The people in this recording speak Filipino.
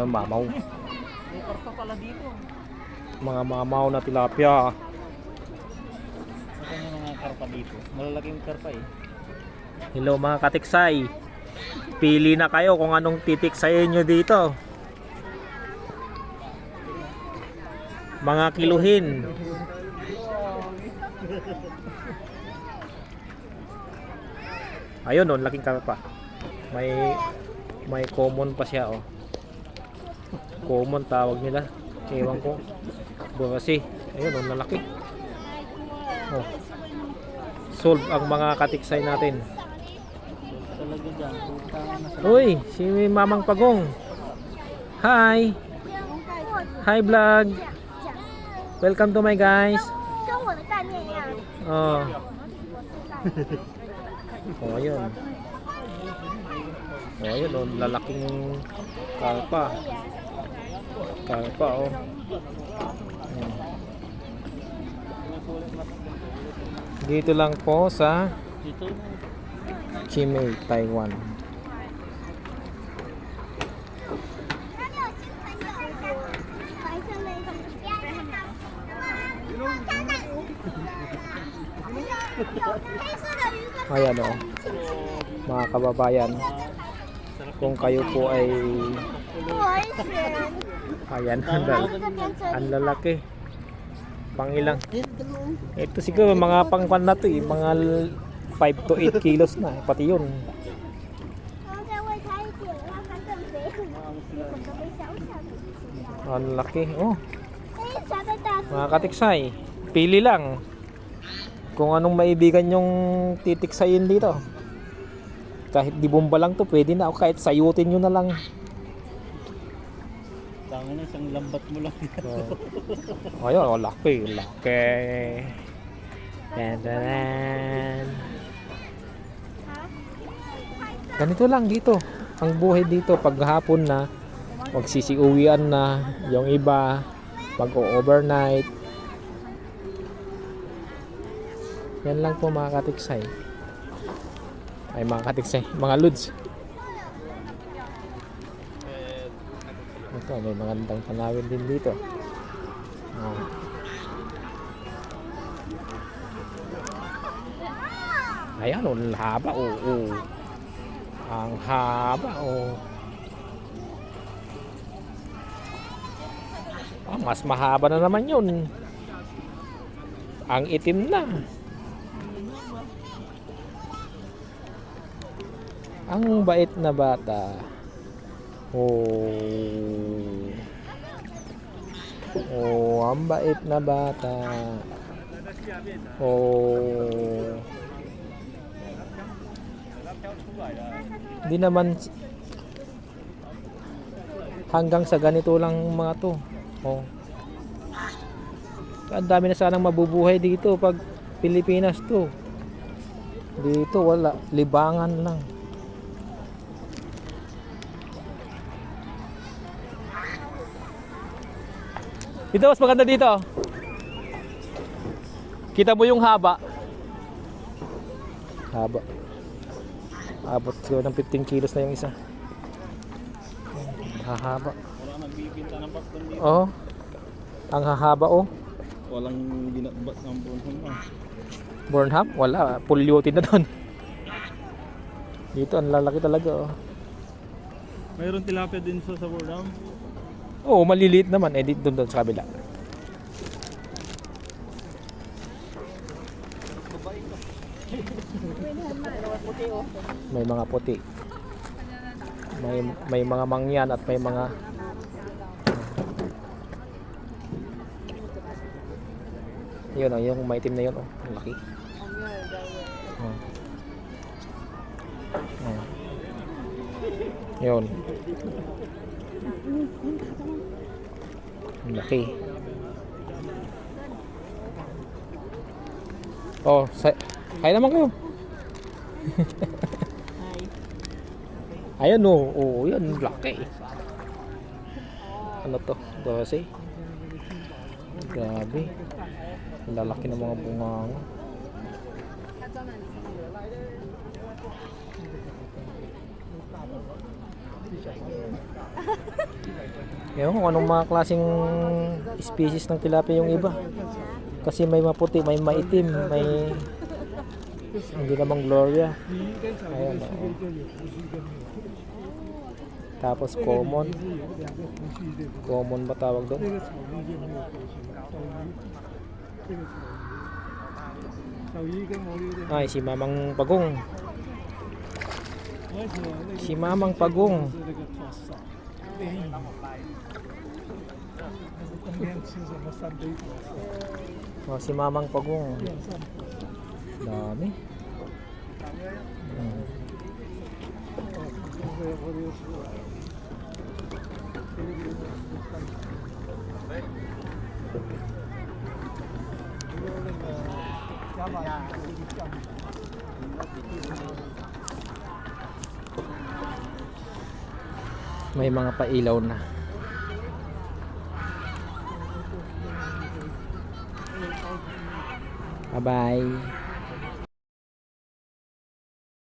Mamaw. May karpa pala dito. Mga mamaw na tilapia. Saan yung mga karpa dito? Malalaking karpa eh. Hello mga katiksay. Pili na kayo kung anong titiksayin nyo dito. Mga kiluhin. Ayun, laking karpa. May common pa siya, oh. Common tawag nila. Ewan ko. Kasi, ayun, lalaki. Oh. Solve ang mga katiksay natin. Talaga dyan. Uy, si Mamang Pagong. Hi. Hi vlog. Welcome to my guys. Oh. Oh, ayun. Oh, ayun, oh, lalaking karpa. Karpa, oh. Dito lang po sa Dito. Chimay, Taiwan. Ayan, oh. Mga kababayan, kung kayo po ay ayan, ang lalaki. Pang ilang? Ito siguro mga pangkwan na to eh, mga 5 to 8 kilos na, pati yun. Ang laki, oh. Mga katiksay, pili lang kung anong maibigan yung titiksayin dito. Kahit di bomba lang to, pwede na, o kahit sayutin nyo na lang. Tama na, isang lambat mo lang. Ayun, oh, laki. Tadaan. Ganito lang dito. Ang buhay dito pag hapon na, magsisiuwian na, yung iba mag-overnight. Yan lang po mga katiksay. Ay mga katiksay, mga lods. Ito, may magandang tanawin din dito. Oh. Ayan, oh, ang haba, oh, oh. Ang haba, oh. Ah, mas mahaba na naman yun. Ang itim na. Ang bait na bata. Oh. Oh, ang bait na bata. Oh. Hindi naman hanggang sa ganito lang mga to. Oh. Ang dami na sanang mabubuhay dito pag Pilipinas to. Dito wala, libangan lang. Dito mas maganda dito. Kita mo yung haba. Haba. Abot siguro ng 15 kilos na yung isa. Hahaba. Wala nagbibinta ng popcorn dito. Oh. Ang hahaba, oh. Walang binatbat ng Bornholm ah. Bornholm? Wala. Polluted na doon. Dito ang lalaki talaga, oh. Mayroon tilapia din sa Bornholm. Oo, maliliit naman. Eh, dito doon sa kabila. May mga puti. May mga mangyan at may mga yun, oh, yung maitim na yun, oh. Ang laki. Oh. Oh. Yun. Ang laki. Oh, kaya naman kayo. Ayan, oh. Oh, yan, laki. Ano to? 12. Grabe. Lalaki ng mga bunga. Ewan ko kung anong mga klaseng species ng tilapia yung iba. Kasi may maputi, may maitim, may hindi namang Gloria. Ayan, oo. Tapos common. Common ba tawag doon? Ay, si Mamang Pagong. Si Mamang Pagong. Oh, si Mamang Pagong. Dami. Hmm. May mga pailaw na. Bye-bye.